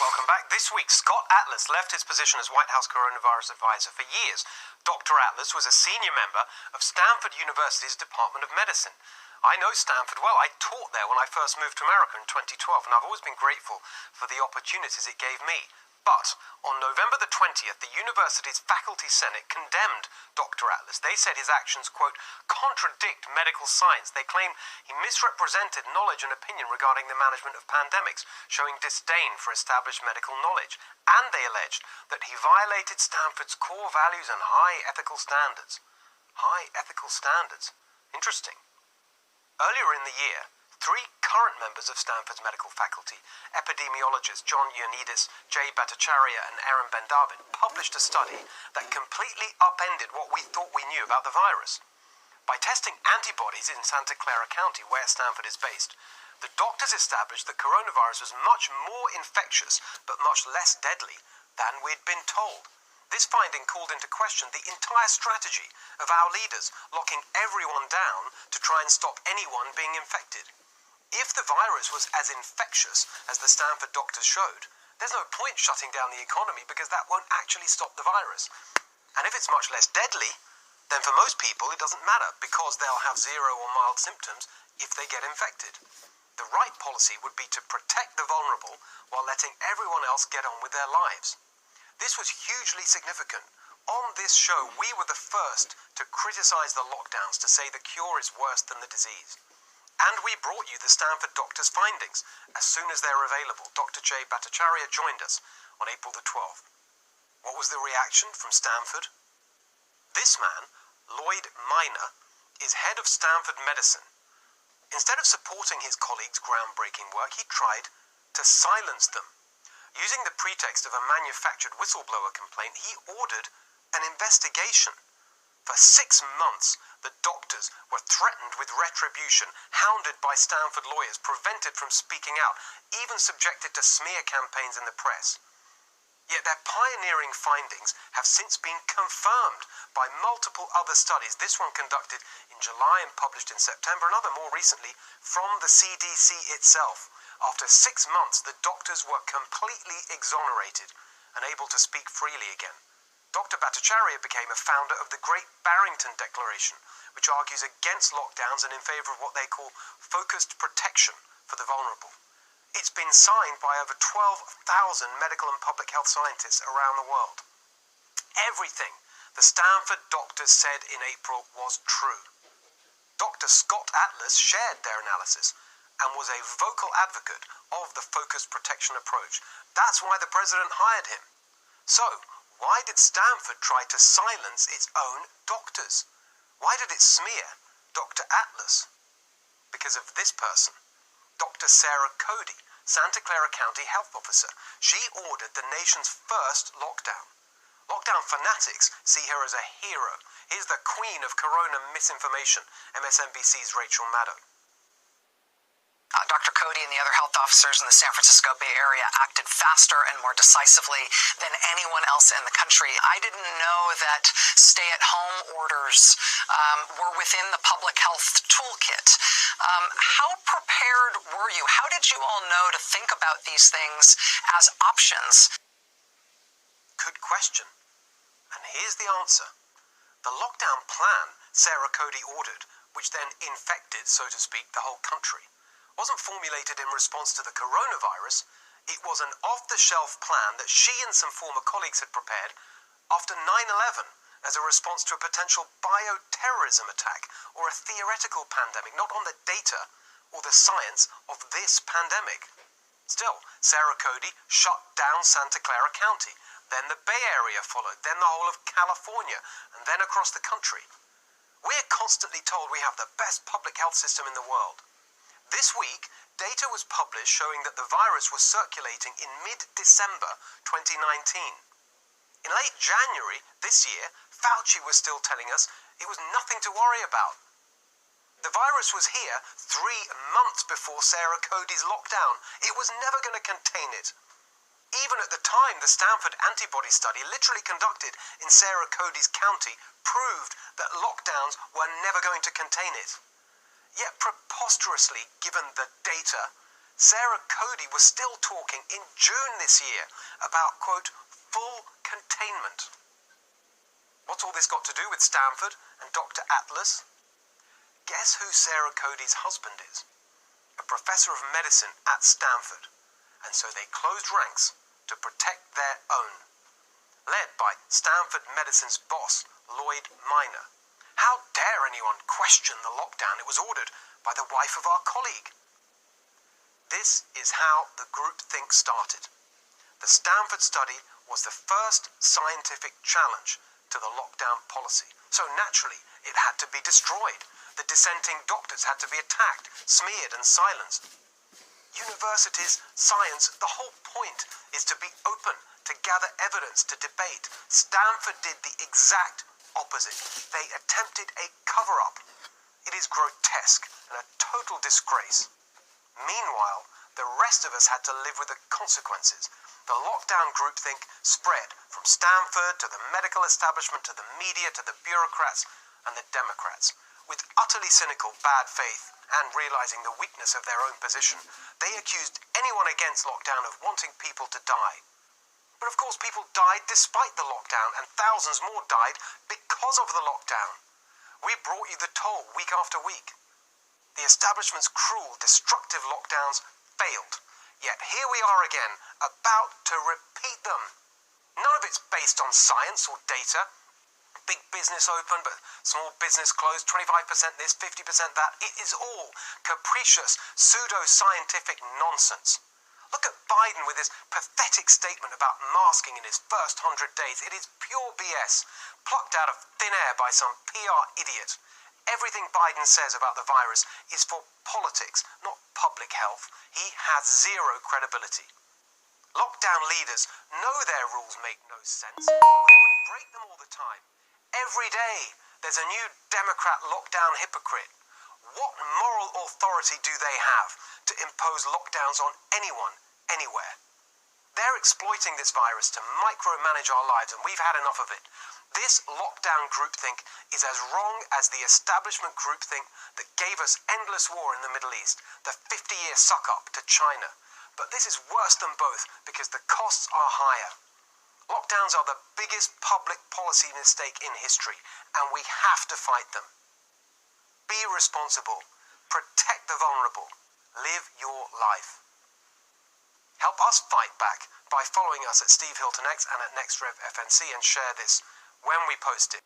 Welcome back. This week, Scott Atlas left his position as White House coronavirus advisor. For years, Dr. Atlas was a senior member of Stanford University's Department of Medicine. I know Stanford well. I taught there when I first moved to America in 2012, and I've always been grateful for the opportunities it gave me. But on November the 20th, the university's faculty senate condemned Dr. Atlas. They said his actions, quote, contradict medical science. They claim he misrepresented knowledge and opinion regarding the management of pandemics, showing disdain for established medical knowledge. And they alleged that he violated Stanford's core values and high ethical standards. High ethical standards. Interesting. Earlier in the year, 3 current members of Stanford's medical faculty, epidemiologists John Ioannidis, Jay Bhattacharya, and Aaron Ben-David, published a study that completely upended what we thought we knew about the virus. By testing antibodies in Santa Clara County, where Stanford is based, the doctors established that coronavirus was much more infectious but much less deadly than we'd been told. This finding called into question the entire strategy of our leaders, locking everyone down to try and stop anyone being infected. If the virus was as infectious as the Stanford doctors showed, there's no point shutting down the economy because that won't actually stop the virus. And if it's much less deadly, then for most people it doesn't matter because they'll have 0 or mild symptoms if they get infected. The right policy would be to protect the vulnerable while letting everyone else get on with their lives. This was hugely significant. On this show, we were the first to criticize the lockdowns, to say the cure is worse than the disease. And we brought you the Stanford doctors' findings as soon as they're available. Dr. Jay Bhattacharya joined us on April the 12th. What was the reaction from Stanford? This man, Lloyd Minor, is head of Stanford Medicine. Instead of supporting his colleagues' groundbreaking work, he tried to silence them. Using the pretext of a manufactured whistleblower complaint, he ordered an investigation. For 6 months, the doctors were threatened with retribution, hounded by Stanford lawyers, prevented from speaking out, even subjected to smear campaigns in the press. Yet their pioneering findings have since been confirmed by multiple other studies, this one conducted in July and published in September, another more recently from the CDC itself. After 6 months, the doctors were completely exonerated and able to speak freely again. Dr. Bhattacharya became a founder of the Great Barrington Declaration, which argues against lockdowns and in favor of what they call focused protection for the vulnerable. It's been signed by over 12,000 medical and public health scientists around the world. Everything the Stanford doctors said in April was true. Dr. Scott Atlas shared their analysis and was a vocal advocate of the focused protection approach. That's why the president hired him. So, why did Stanford try to silence its own doctors? Why did it smear Dr. Atlas? Because of this person, Dr. Sarah Cody, Santa Clara County health officer. She ordered the nation's first lockdown. Lockdown fanatics see her as a hero. Here's the queen of corona misinformation, MSNBC's Rachel Maddow. Dr. Cody and the other health officers in the San Francisco Bay Area acted faster and more decisively than anyone else in the country. I didn't know that stay-at-home orders were within the public health toolkit. How prepared were you? How did you all know to think about these things as options? Good question. And here's the answer. The lockdown plan Sarah Cody ordered, which then infected, so to speak, the whole country, wasn't formulated in response to the coronavirus. It was an off-the-shelf plan that she and some former colleagues had prepared after 9/11 as a response to a potential bioterrorism attack or a theoretical pandemic, not on the data or the science of this pandemic. Still, Sarah Cody shut down Santa Clara County. Then the Bay Area followed, then the whole of California, and then across the country. We're constantly told we have the best public health system in the world. This week, data was published showing that the virus was circulating in mid-December 2019. In late January this year, Fauci was still telling us it was nothing to worry about. The virus was here 3 months before Sarah Cody's lockdown. It was never going to contain it. Even at the time, the Stanford antibody study, literally conducted in Sarah Cody's county, proved that lockdowns were never going to contain it. Yet preposterously, given the data, Sarah Cody was still talking in June this year about, quote, full containment. What's all this got to do with Stanford and Dr. Atlas? Guess who Sarah Cody's husband is? A professor of medicine at Stanford. And so they closed ranks to protect their own. Led by Stanford Medicine's boss, Lloyd Minor. How dare anyone question the lockdown? It was ordered by the wife of our colleague. This is how the groupthink started. The Stanford study was the first scientific challenge to the lockdown policy. So naturally, it had to be destroyed. The dissenting doctors had to be attacked, smeared and silenced. Universities, science, the whole point is to be open, to gather evidence, to debate. Stanford did the exact opposite. They attempted a cover-up. It is grotesque and a total disgrace. Meanwhile, the rest of us had to live with the consequences. The lockdown groupthink spread from Stanford to the medical establishment to the media to the bureaucrats and the Democrats. With utterly cynical bad faith and realizing the weakness of their own position, they accused anyone against lockdown of wanting people to die. But of course, people died despite the lockdown, and thousands more died because of the lockdown. We brought you the toll week after week. The establishment's cruel, destructive lockdowns failed. Yet here we are again, about to repeat them. None of it's based on science or data. Big business open, but small business closed, 25% this, 50% that. It is all capricious, pseudo-scientific nonsense. Look at Biden with his pathetic statement about masking in his first 100 days. It is pure BS, plucked out of thin air by some PR idiot. Everything Biden says about the virus is for politics, not public health. He has zero credibility. Lockdown leaders know their rules make no sense, or they wouldn't break them all the time. Every day, there's a new Democrat lockdown hypocrite. What moral authority do they have to impose lockdowns on anyone, anywhere? They're exploiting this virus to micromanage our lives, and we've had enough of it. This lockdown groupthink is as wrong as the establishment groupthink that gave us endless war in the Middle East, the 50-year suck-up to China. But this is worse than both because the costs are higher. Lockdowns are the biggest public policy mistake in history, and we have to fight them. Be responsible. Protect the vulnerable. Live your life. Help us fight back by following us at Steve Hilton X and at NextRev FNC, and share this when we post it.